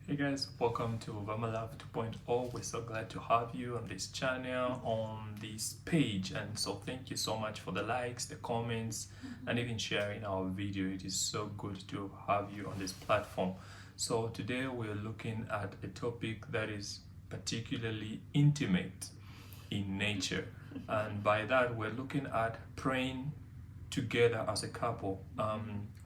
Hey guys, welcome to Vamalav 2.0. We're so glad to have you on this channel, on this page, and so thank you so much for the likes, the comments, and even sharing our video. It is so good to have you on this platform. So today we're looking at a topic that is particularly intimate in nature, and by that we're looking at praying together as a couple.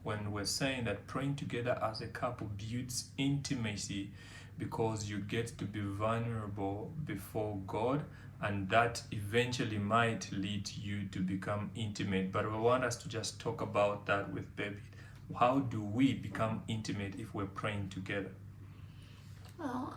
When we're saying that praying together as a couple builds intimacy because you get to be vulnerable before God, and that eventually might lead you to become intimate. But I want us to just talk about that with David. How do we become intimate if we're praying together? Well,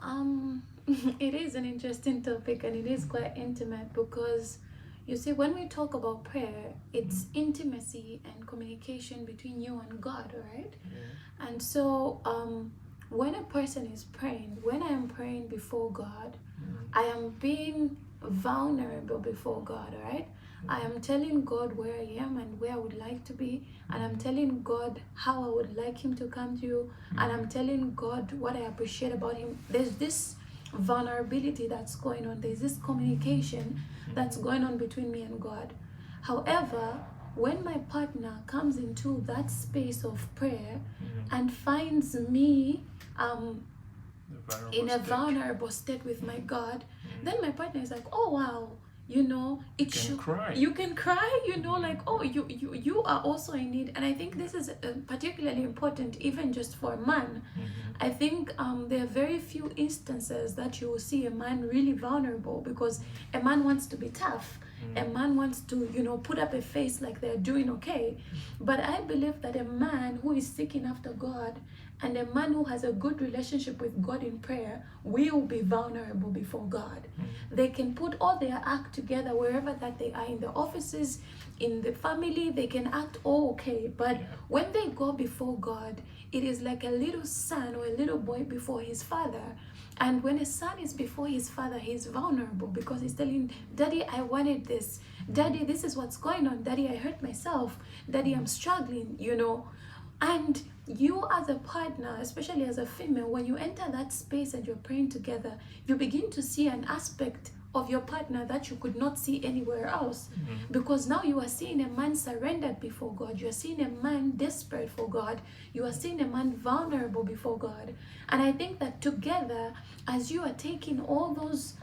it is an interesting topic and it is quite intimate because you see, when we talk about prayer, it's intimacy and communication between you and God, right? Yeah. And so, when a person is praying, when I am praying before God, I am being vulnerable before God, right? I am telling God where I am and where I would like to be, and I'm telling God how I would like Him to come through, and I'm telling God what I appreciate about Him. There's this vulnerability that's going on, there's this communication that's going on between me and God. However, when my partner comes into that space of prayer and finds me in a vulnerable state with my God, then my partner is like, oh wow, it should Cry. you can cry, like, oh, you are also in need. And I think this is particularly important even just for a man. I think there are very few instances that you will see a man really vulnerable, because a man wants to be tough. A man wants to, put up a face like they're doing okay. But I believe that a man who is seeking after God and a man who has a good relationship with God in prayer will be vulnerable before God. They can put all their act together wherever that they are, in the offices, in the family, they can act all okay. But when they go before God, it is like a little son or a little boy before his father. And when a son is before his father, he's vulnerable because he's telling, Daddy, I wanted this. Daddy, this is what's going on. Daddy, I hurt myself. Daddy, I'm struggling, And you as a partner, especially as a female, when you enter that space and you're praying together, you begin to see an aspect of your partner that you could not see anywhere else. Because now you are seeing a man surrendered before God. You are seeing a man desperate for God. You are seeing a man vulnerable before God. And I think that together, as you are taking all those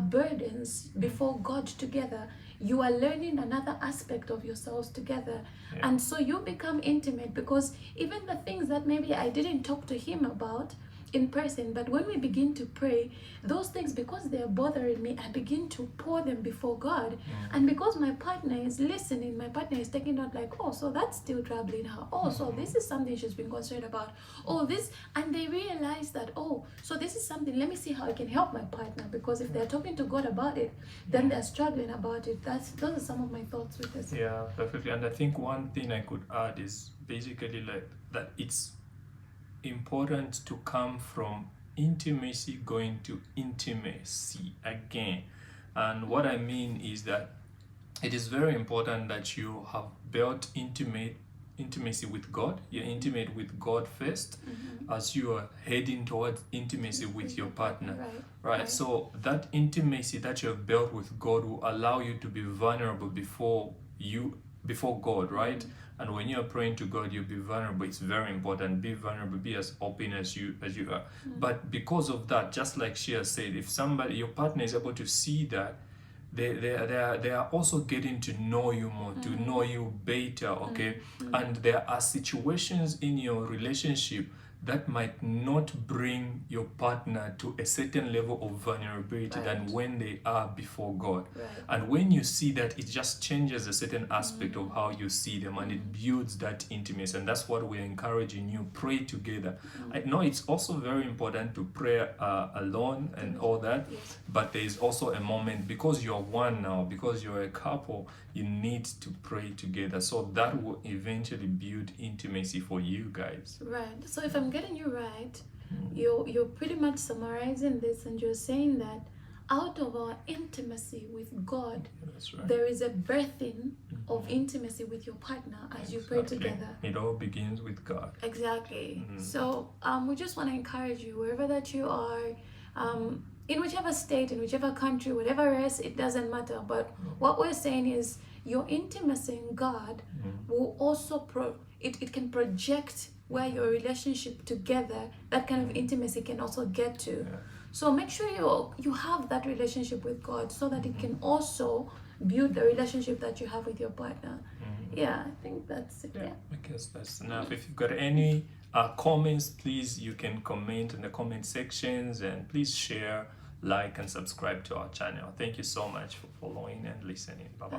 burdens before God together, you are learning another aspect of yourselves together. And so you become intimate, because even the things that maybe I didn't talk to him about in person, but when we begin to pray, those things, because they are bothering me, I begin to pour them before God. And because my partner is listening, my partner is taking note, like, oh, so that's still troubling her. Oh, so this is something she's been concerned about. Oh, this, and they realize that, oh, so this is something, let me see how I can help my partner, because if they're talking to God about it, then they're struggling about it. Those are some of my thoughts with this. Yeah, perfectly. And I think one thing I could add is basically like that it's important to come from intimacy going to intimacy again. And what I mean is that it is very important that you have built intimacy with God. You're intimate with God first as you are heading towards intimacy with your partner. Right? So that intimacy that you have built with God will allow you to be vulnerable before God, right? And when you're praying to God, you'll be vulnerable. It's very important. Be vulnerable, be as open as you are. But because of that, just like she has said, if your partner is able to see that, they are also getting to know you more, to know you better, okay? And there are situations in your relationship that might not bring your partner to a certain level of vulnerability than when they are before God. And when you see that, it just changes a certain aspect of how you see them, and it builds that intimacy. And that's what we're encouraging you. Pray together. I know it's also very important to pray alone and all that, but there is also a moment, because you're one now, because you're a couple, you need to pray together. So that will eventually build intimacy for you guys. Right. So if I'm getting you right, you're pretty much summarizing this, and you're saying that out of our intimacy with God, That's right. there is a birthing of intimacy with your partner as you pray together. It all begins with God. Exactly. So we just want to encourage you, wherever that you are, in whichever state, in whichever country, whatever race, it doesn't matter. But what we're saying is your intimacy in God will also it can project where your relationship together, that kind of intimacy can also get to. So make sure you have that relationship with God, so that it can also build the relationship that you have with your partner. Yeah, I think that's it. Yeah. I guess that's enough. If you've got any comments, please, you can comment in the comment sections, and please share, like, and subscribe to our channel. Thank you so much for following and listening. Bye-bye.